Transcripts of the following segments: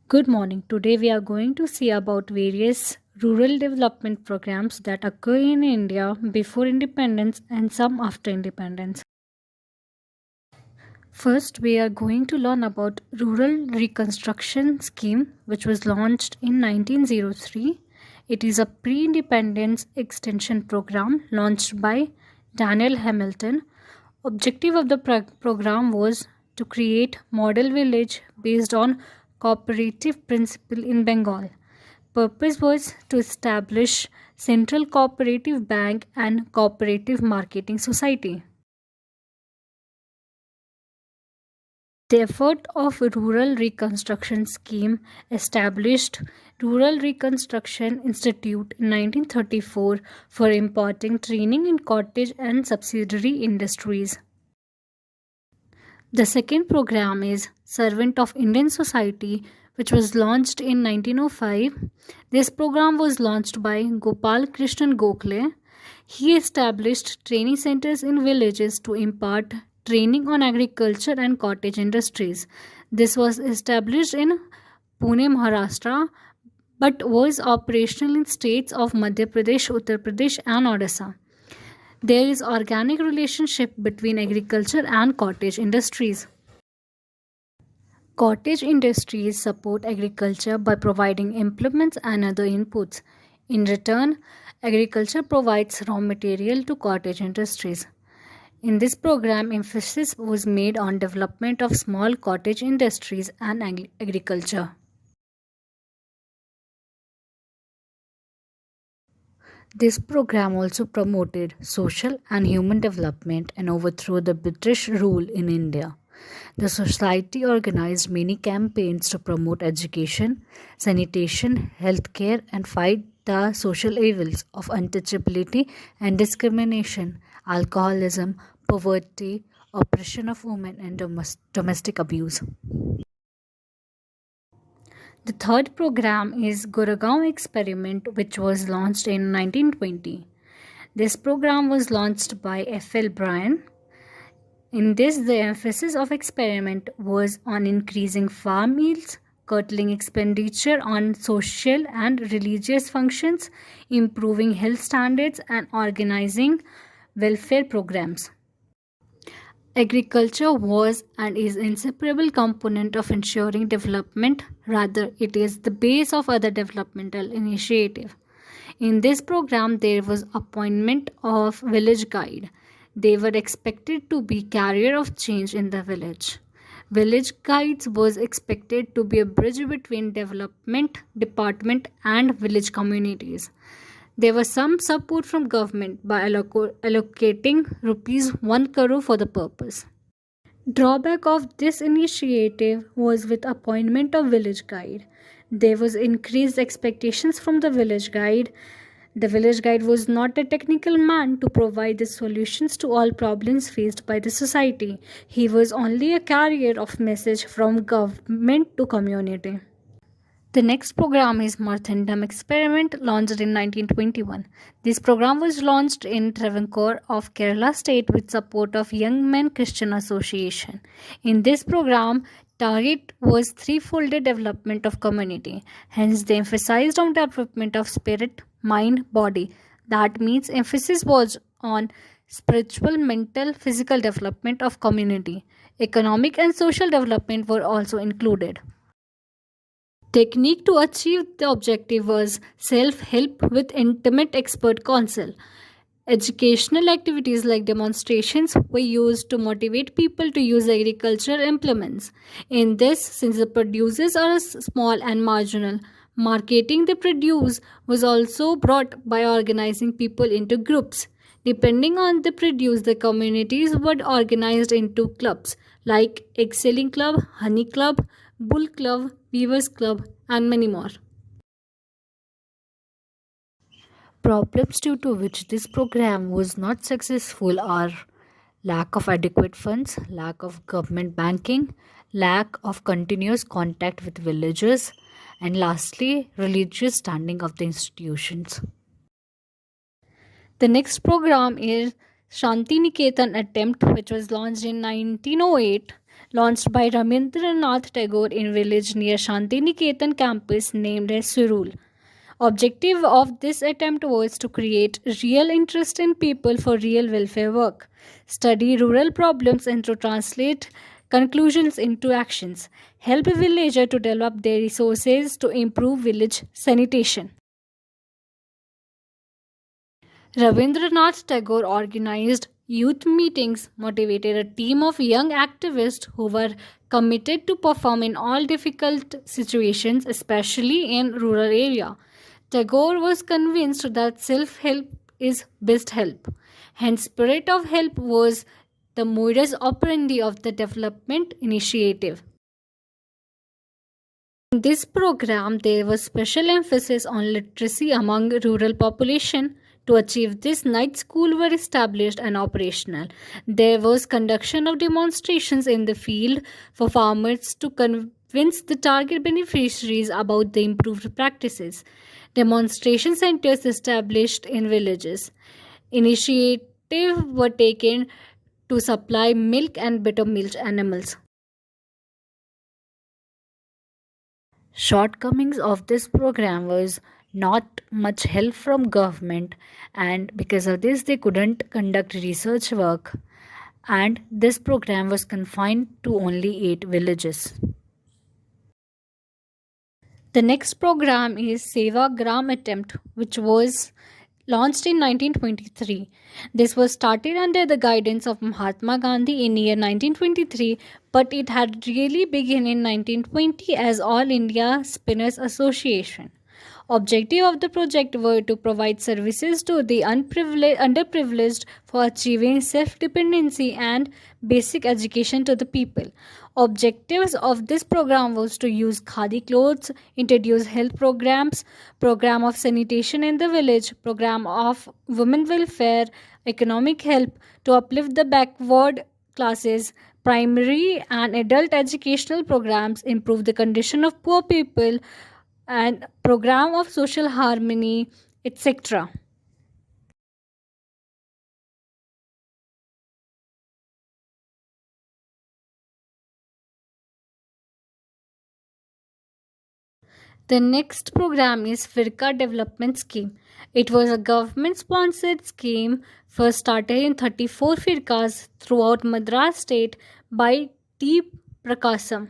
Good morning. Today we are going to see about various rural development programs that occur in India before independence and some after independence. First, we are going to learn about Rural Reconstruction Scheme which was launched in 1903. It is a pre-independence extension program launched by Daniel Hamilton. Objective of the program was to create model village based on cooperative principle in Bengal. Purpose was to establish Central Cooperative Bank and Cooperative Marketing Society. The effort of Rural Reconstruction Scheme established Rural Reconstruction Institute in 1934 for imparting training in cottage and subsidiary industries. The second program is Servant of Indian Society, which was launched in 1905. This program was launched by Gopal Krishnan Gokhale. He established training centers in villages to impart training on agriculture and cottage industries. This was established in Pune, Maharashtra, but was operational in states of Madhya Pradesh, Uttar Pradesh, and Odisha. There is organic relationship between agriculture and cottage industries. Cottage industries support agriculture by providing implements and other inputs. In return, agriculture provides raw material to cottage industries. In this program, emphasis was made on development of small cottage industries and agriculture. This program also promoted social and human development and overthrew the British rule in India. The society organized many campaigns to promote education, sanitation, healthcare, and fight the social evils of untouchability and discrimination, alcoholism, poverty, oppression of women, and domestic abuse. The third program is Gurgaon Experiment, which was launched in 1920. This program was launched by F.L. Bryan. In this, the emphasis of experiment was on increasing farm yields, curtailing expenditure on social and religious functions, improving health standards, and organizing welfare programs. Agriculture was and is inseparable component of ensuring development. Rather, it is the base of other developmental initiative. In this program, there was appointment of village guide. They were expected to be carrier of change in the village. Village guides was expected to be a bridge between development department and village communities. There was some support from government by allocating rupees 1 crore for the purpose. Drawback of this initiative was with appointment of village guide. There was increased expectations from the village guide. The village guide was not a technical man to provide the solutions to all problems faced by the society. He was only a carrier of message from government to community. The next program is Marthandam Experiment, launched in 1921. This program was launched in Travancore of Kerala state with support of Young Men Christian Association. In this program, target was threefold development of community. Hence, they emphasized on development of spirit, mind, body. That means emphasis was on spiritual, mental, physical development of community. Economic and social development were also included. Technique to achieve the objective was self help with intimate expert counsel. Educational activities like demonstrations were used to motivate people to use agricultural implements. In this, since the producers are small and marginal, marketing the produce was also brought by organizing people into groups. Depending on the produce, the communities were organized into clubs like Egg Selling Club, Honey Club, Bull Club, Weavers Club, and many more. Problems due to which this program was not successful are lack of adequate funds, lack of government banking, lack of continuous contact with villagers, and lastly, religious standing of the institutions. The next program is Shanti Niketan attempt, which was launched in 1908. launched by Rabindranath Tagore in village near Shantiniketan campus named as Surul. Objective of this attempt was to create real interest in people for real welfare work, study rural problems and to translate conclusions into actions, help villagers to develop their resources to improve village sanitation. Rabindranath Tagore organized youth meetings, motivated a team of young activists who were committed to perform in all difficult situations, especially in rural area. Tagore was convinced that self-help is best help. Hence, spirit of help was the modus operandi of the development initiative. In this program, there was special emphasis on literacy among rural population. To achieve this, night school were established and operational. There was conduction of demonstrations in the field for farmers to convince the target beneficiaries about the improved practices. Demonstration centers established in villages. Initiatives were taken to supply milk and buttermilk animals. Shortcomings of this program was not much help from government, and because of this they couldn't conduct research work, and this program was confined to only 8 villages. The next program is Seva Gram Attempt, which was launched in 1923. This was started under the guidance of Mahatma Gandhi in year 1923, but it had really begun in 1920 as All India Spinners Association. Objective of the project were to provide services to the underprivileged for achieving self-dependency and basic education to the people. Objectives of this program was to use khadi clothes, introduce health programs, program of sanitation in the village, program of women welfare, economic help to uplift the backward classes, primary and adult educational programs, improve the condition of poor people, and program of social harmony, etc. The next program is Firka Development Scheme. It was a government sponsored scheme first started in 34 firkas throughout Madras state by T. Prakasam.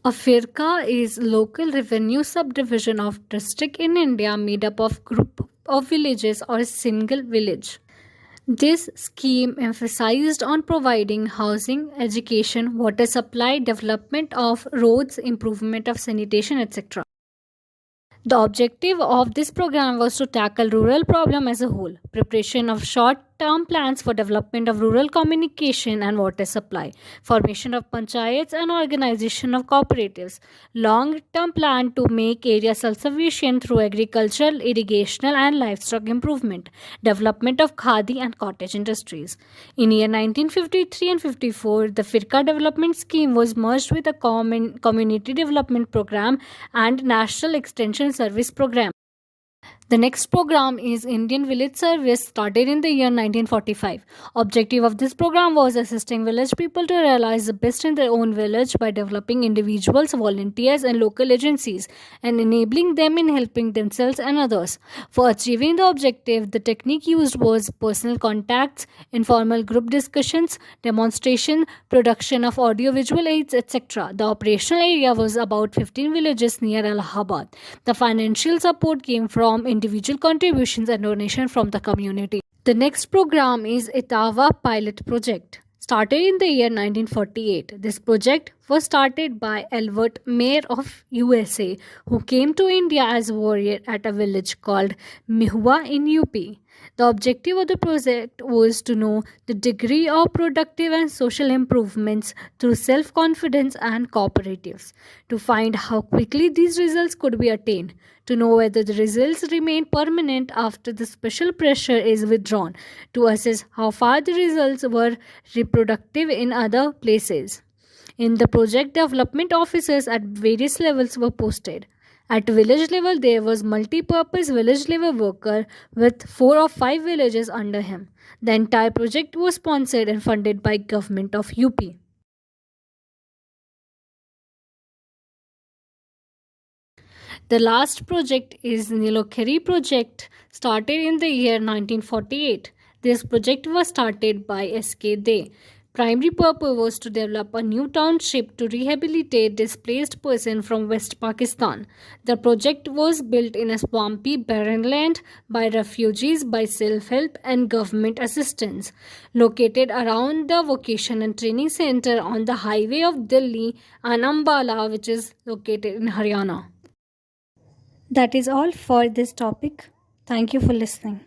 A firka is local revenue subdivision of district in India made up of group of villages or a single village. This scheme emphasized on providing housing, education, water supply, development of roads, improvement of sanitation, etc. The objective of this program was to tackle rural problem as a whole, preparation of short-term plans for development of rural communication and water supply, formation of panchayats and organization of cooperatives, long-term plan to make area self-sufficient through agricultural, irrigational and livestock improvement, development of khadi and cottage industries. In year 1953 and 54, the Firka Development Scheme was merged with a community development program and National Extension Service Program. The next program is Indian Village Service, started in the year 1945. Objective of this program was assisting village people to realize the best in their own village by developing individuals, volunteers and local agencies and enabling them in helping themselves and others. For achieving the objective, the technique used was personal contacts, informal group discussions, demonstration, production of audio-visual aids, etc. The operational area was about 15 villages near Allahabad. The financial support came from individual contributions and donation from the community. The next program is Etava Pilot Project. Started in the year 1948. This project was started by Albert Mayer of USA, who came to India as a warrior at a village called Mihua in UP. The objective of the project was to know the degree of productive and social improvements through self-confidence and cooperatives, to find how quickly these results could be attained, to know whether the results remain permanent after the special pressure is withdrawn, to assess how far the results were reproductive in other places. In the project, development officers at various levels were posted. At village level, there was multi-purpose village level worker with 4 or 5 villages under him. The entire project was sponsored and funded by government of UP. The last project is Nilokheri project, started in the year 1948. This project was started by S.K. Dey. Primary purpose was to develop a new township to rehabilitate displaced persons from West Pakistan. The project was built in a swampy, barren land by refugees by self-help and government assistance. Located around the vocation and training center on the highway of Delhi and Ambala, which is located in Haryana. That is all for this topic. Thank you for listening.